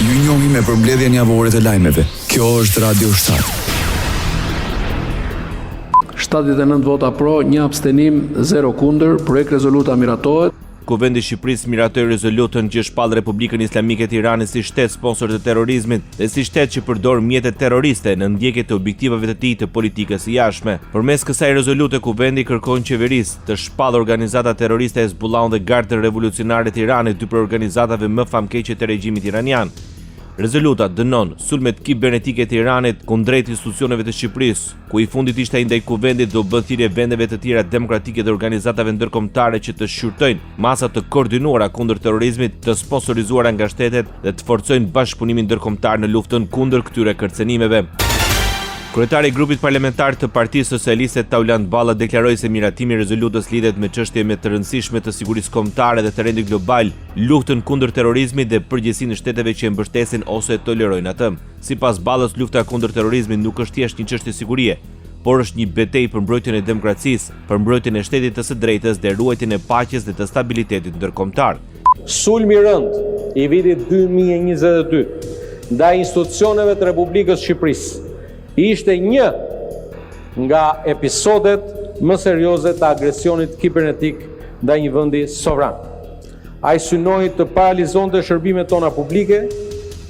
Ju njohim me përmbledhjen javore të lajmeve. Kjo është Radio Shtat. 79 vota pro, 1 abstenim, 0 kundër, projekt rezoluta miratohet. Kuvendi i Shqipërisë miratoi rezolutën që shpall Republikën Islamike të Iranit si shtet sponsor të terrorizmit dhe si shtet që përdor mjete terroriste në ndjekje të objektivave të tij të politikës së jashtme. Përmes kësaj rezolute, Kuvendi kërkon qeverisë të shpallë organizata terroriste Hezbollah dhe Gardën Revolucionare të Iranit, dy prej organizatave më famkeqe të regjimit iranian. Rezoluta dënon sulmet kibernetike të Iranit kundrejt institucioneve të Shqipërisë, ku i fundit ishte ai ndaj Kuvendit do bën thirrje vendeve të tjera demokratike dhe organizatave ndërkombëtare që të shqyrtojnë masa të koordinuara kundër terrorizmit, të sponsorizuara nga shtetet dhe të forcojnë bashkëpunimin ndërkombëtar në luftën kundër këtyre kërcenimeve. Kryetari i grupit parlamentar të Partisë Socialiste Tauland Balla deklaroi se miratimi i rezolutës lidhet me çështje më të rëndësishme të sigurisë kombëtare dhe të rendit global, luftën kundër terrorizmit dhe përgjegjësinë e shteteve që e mbështesin ose tolerojnë atë. Sipas Ballës, lufta kundër terrorizmit nuk është thjesht një çështje sigurie, por është një betejë për mbrojtjen e demokracisë, për mbrojtjen e shtetit të së drejtës dhe ruajtjen e paqes dhe të stabilitetit ndërkombëtar. Sulmi i rënd i vitit 2022 ndaj institucioneve të Republikës Shqipërisë ishte një nga episodet më serioze të agresionit kibernetik ndaj një vendi sovran. Ai synoi të paralizonte shërbimet tona publike,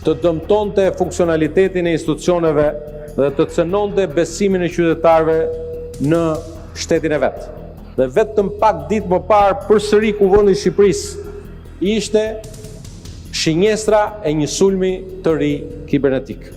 të dëmtonte funksionalitetin e institucioneve dhe të cënonte besimin e qytetarëve në shtetin e vet. Dhe vetëm pak ditë më parë përsëri Kuvendi i Shqipërisë ishte shinjestra e një sulmi të ri kibernetik.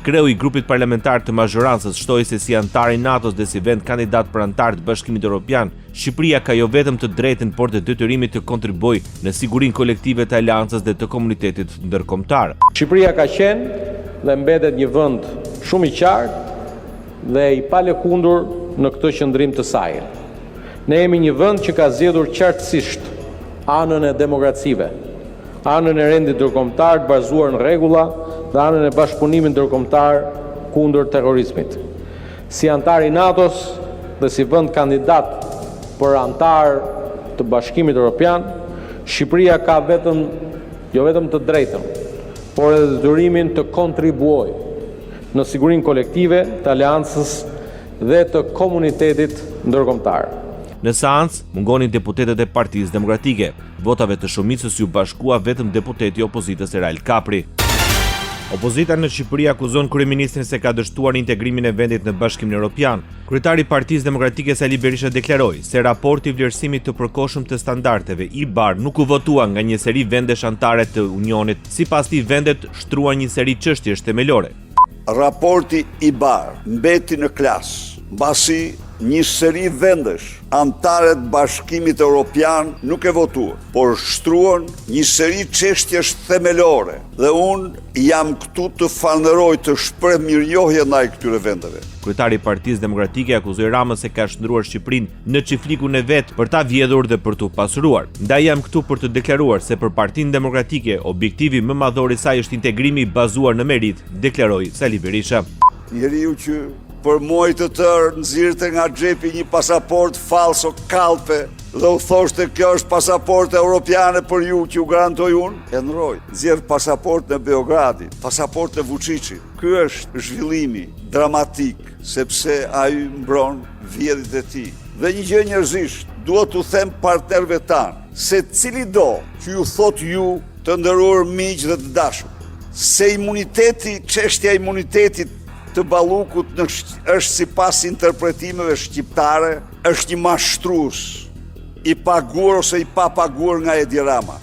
Kreu i grupit parlamentar të mazhorancës shtoi se si antar i NATO-s dhe si vend kandidat për antar të Bashkimit Evropian, Shqipëria ka jo vetëm të drejtën, por të detyrimit të kontribuojë në sigurinë kolektive të aleancës dhe të komunitetit ndërkombëtar. Shqipëria ka qenë dhe mbetet një vend shumë i qartë dhe i palëkundur në këtë qëndrim të saj. Ne jemi një vend që ka zgjedhur qartësisht anën e demokracive, anën e rendit ndërkombëtar të bazuar në rregulla dhe anën e bashkëpunimit ndërkombëtar kundër terrorizmit. Si antar i NATO-s dhe si vend kandidat për antar të Bashkimit Evropian, Shqipëria ka jo vetëm të drejtën, por edhe detyrimin të kontribuojë në sigurinë kolektive të aleancës dhe të komunitetit ndërkombëtar. Në seancë mungonin deputetët e Partisë Demokratike. Votave të shumicës ju bashkua vetëm deputeti i opozitës Erail Kapri. Opozita në Shqipëri akuzon kryeministrin se ka dështuar integrimin e vendit në Bashkimin Evropian. Kryetari i Partisë Demokratike Sali Berisha deklaroi se raporti i vlerësimit të përkohshëm të standardeve IBAR nuk u votua nga një seri vendesh anëtare të Unionit. Sipas tij, vendet shtruan një seri çështjesh themelore. Raporti IBAR mbeti në klas mbasi një seri vendesh anëtare të Bashkimit Evropian nuk e votuan, por shtruan një seri çështjesh themelore dhe unë jam këtu të falënderoj të shpreh mirënjohje ndaj këtyre vendeve. Kryetari i Partisë Demokratike akuzoi Ramën se ka shndruar Shqipërinë në çiflikun e vet për ta vjedhur dhe për t'u pasuruar. Ndaj jam këtu për të deklaruar se për Partinë Demokratike objektivi më madhor i saj është integrimi bazuar në merit, deklaroi Sali Berisha. Njeriu që për muaj të tërë nxirrte nga xhepi një pasaport falso kalpe dhe u thoshte kjo është pasaportë europiane për ju që u garantoj unë, e ndroi. Nxjerr pasaport në Beogradi, pasaport në Vučićit. Ky është zhvillimi dramatik sepse ai mbron vjedhjet e tij. Dhe një gjë njerëzisht, duhet t'u them partnerëve tanë se cili do që ju thot ju të nderuar miq dhe të dashur, se imuniteti, çështja e imunitetit të Ballukut është sipas interpretimeve shqiptare, është një mashtrues i paguar ose i papaguar nga Edi Rama.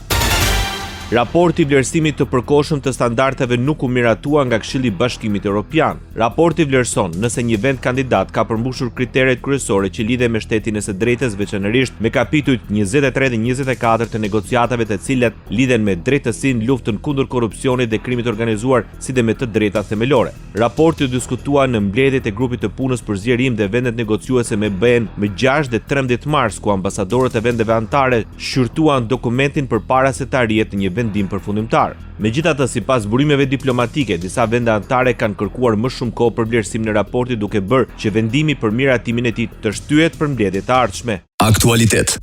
Raporti i vlerësimit të përkohshëm të standardeve nuk u miratua nga Këshilli i Bashkimit Evropian. Raporti vlerëson nëse një vend kandidat ka përmbushur kriteret kryesore që lidhen me shtetin e së drejtës, veçanërisht me kapitujt 23 dhe 24 të negociatave të cilat lidhen me drejtësinë, luftën kundër korrupsionit dhe krimit organizuar, si dhe me të drejtat themelore. Raporti u diskutua në mbledhjet e grupit të punës për zgjerim dhe vendet negociuese me BE-n më 6 dhe 13 mars, ku ambasadorët e vendeve anëtare shqyrtuan dokumentin përpara se të arrihet një vendim përfundimtar. Megjithatë, sipas burimeve diplomatike, disa vende anëtare kanë kërkuar më shumë kohë për vlerësimin e raportit, duke bërë që vendimi për miratimin e tij të shtyhet për mbledhjet e ardhshme. Aktualitet.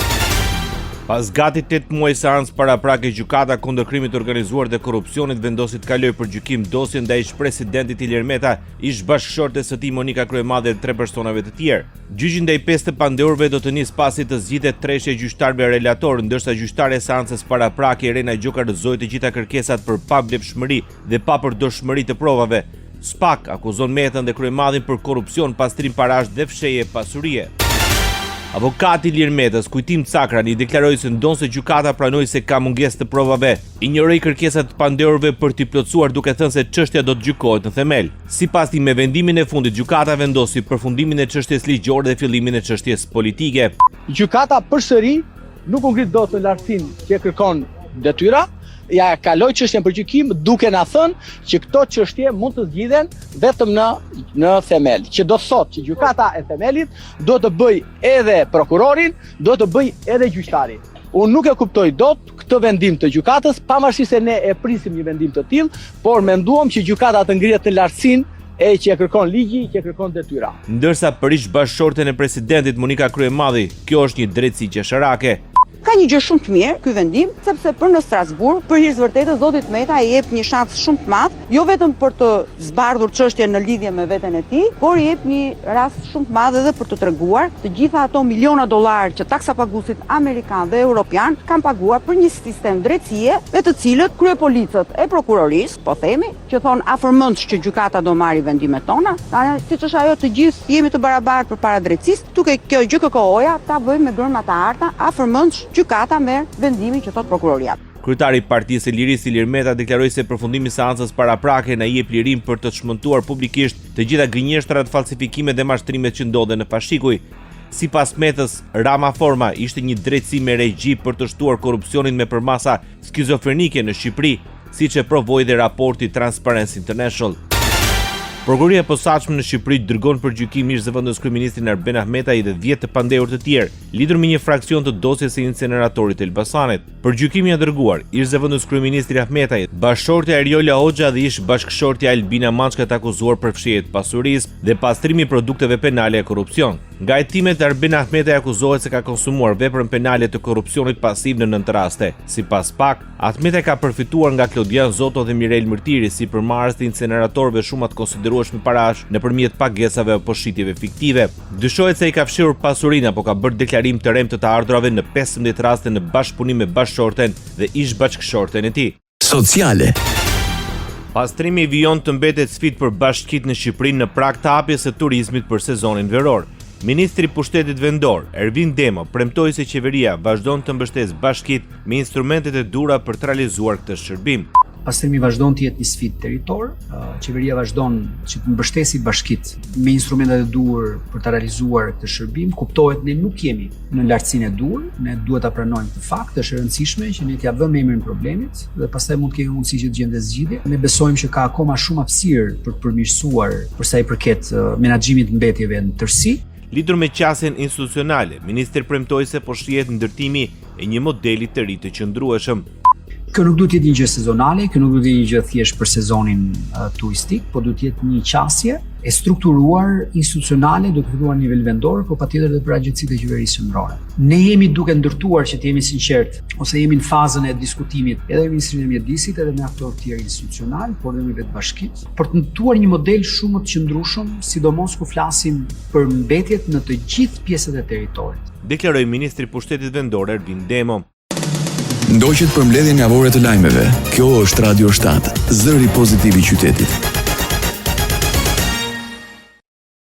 Pas gati 8 muaj seancë paraprake, gjykata kundër krimit të organizuar dhe korrupsionit vendosi të kalojë për gjykim dosjen ndaj ish-presidentit Ilir Meta, ish-bashkëshortes së tij Monika Kryemade dhe 3 personave të tjerë. Gjyqi ndaj 5 të pandeurve do të nisë pasi të zgjidhet treshja e gjyqtarëve relator, ndërsa gjyqtarja e seancës paraprake Irena Gjoka rrëzoi të gjitha kërkesat për pavlefshmëri dhe papërdorshmëri të provave. SPAK akuzon Metën dhe Kryemadin për korrupsion, pastrim parash dhe fshehje pasurie. Avokati Ilir Metës, Kujtim Cakrani, deklaroi se ndonse gjykata pranoi se ka mungesë të provave, injoroi kërkesat të pandeurve për t'i plotësuar duke thënë se çështja do të gjykohet në themel. Sipas tij, me vendimin e fundit, gjykata vendosi përfundimin e çështjes ligjore dhe fillimin e çështjes politike. Gjykata përsëri nuk u ngrit dot në lartësinë që kërkon detyra, ja kaloi çështjen për gjykim duke na thënë që këto çështje mund të zgjidhen vetëm në themel, që do të thotë që gjykata e themelit do të bëj edhe prokurorin, do të bëj edhe gjyqtarin. Unë nuk e kuptoj dot këtë vendim të gjykatës, pavarësisht se ne e prisim një vendim të tillë, por menduam që gjykata të ngrihet në lartësinë e që e kërkon ligji, që e kërkon detyra. Ndërsa për ish-bashkëshorten e presidentit Monika Kryemadi, kjo është një drejtësi qesharake. Ka një gjë shumë të mirë ky vendim, sepse për në Strasburg, për hir të vërtetës, zotit Meta i jep një shans shumë të madh, jo vetëm për të zbardhur çështjen në lidhje me veten e tij, por i jep një rast shumë të madh edhe për të treguar të gjitha ato miliona dollar që taksapaguesit amerikan dhe europian kanë paguar për një sistem drejtësie, me të cilët kryepolicët e prokurorisë, po themi, që thon afërmend që gjykata do marrë vendimet tona, siç është ajo të gjithë jemi të barabartë përpara drejtësisë, duke kjo GKK-ja ta bëjmë me gërma të arta, afërmend gjykata merr vendimin që thot prokuroria. Kryetari i Partisë së Lirisë Ilir Meta deklaroi se përfundimi i seancës paraprake na jep lirim për të çmentuar publikisht të gjitha gënjeshtrat, falsifikimet dhe mashtrimet që ndodhen në Pashikuj. Sipas Metës, Rama Forma ishte një drejtësi me regji për të shtuar korrupsionin me përmasa skizofrenike në Shqipëri, siç e provoi dhe raporti Transparency International. Prokuroria e posaçme në Shqipëri dërgon për gjykim ish-zëvendës kryeministrin Arben Ahmetaj dhe 10 të pandeur të tjerë, lidhur me një fraksion të dosjes së inceneratorit të Elbasanit. Për gjykimin e dërguar, ish-zëvendës kryeministri Ahmetaj, bashkëshortja Eriola Hoxha dhe ish-bashkëshortja Albina Mançka të akuzuar për fshehje të pasurisë dhe pastrimi i produkteve penale e korrupsion. Nga hetimet, Arben Ahmetaj akuzohet se ka konsumuar veprën penale të korrupsionit pasiv në 9 raste. Sipas PAK, Ahmetaj ka përfituar nga Klodian Zoto dhe Mirel Mërtiri si përmarrës të inceneratorëve shumë të konsiderueshëm parash nëpërmjet pagesave apo shitjeve fiktive. Dyshohet se i ka fshirur pasurinë apo ka bërë deklarim të rrem të ardhurave në 15 raste në bashkëpunim me bashkëshorten dhe ish-bashkëshorten e tij. Sociale. Pastrimi i vijon të mbetet sfidë për bashkitë në Shqipëri në prag të hapjes së turizmit për sezonin veror. Ministri i Pushtetit Vendor, Ervin Demo, premtoi se qeveria vazhdon të mbështesë bashkitë me instrumentet e duhura për të realizuar këtë shërbim. Pastrimi vazhdon të jetë një sfidë territor, qeveria vazhdon që të mbështesi bashkitë me instrumentet e duhur për të realizuar këtë shërbim. Kuptohet ne nuk jemi në lartësinë e duhur, ne duhet ta pranojmë këtë fakt, është e rëndësishme që ne t'ia vëmë emrin problemit dhe pastaj mund të kemi mundësi që të gjejmë zgjidhje. Ne besojmë që ka akoma shumë hapësirë për të përmirësuar për sa i përket menaxhimit të mbetjeve në tërësi. Lidhur me qasjen institucionale, ministri premtoi se po shihet ndërtimi e një modeli të ri të qëndrueshëm. Kjo nuk duhet të jetë një gjë sezonale, kjo nuk duhet të jetë një gjë thjesht për sezonin turistik, por duhet të jetë një qasje e strukturuar institucionale, duhet të filluar në nivel vendor, por patjetër edhe për agjencitë e qeverisë qendrore. Ne jemi duke ndërtuar, që të jemi sinqert, ose jemi në fazën e diskutimit edhe me Ministrinë e Mjedisit, edhe me aktorë të tjerë institucional, por edhe me vetë bashkitë, për të ndërtuar një model shumë të qëndrueshëm, sidomos kur flasim për mbetjet në të gjithë pjesët e territorit. Deklaroi ministri i Pushtetit Vendor Ervin Demo. Ndoqët për mbledhjen javore të lajmeve. Kjo është Radio 7, zëri pozitiv i qytetit.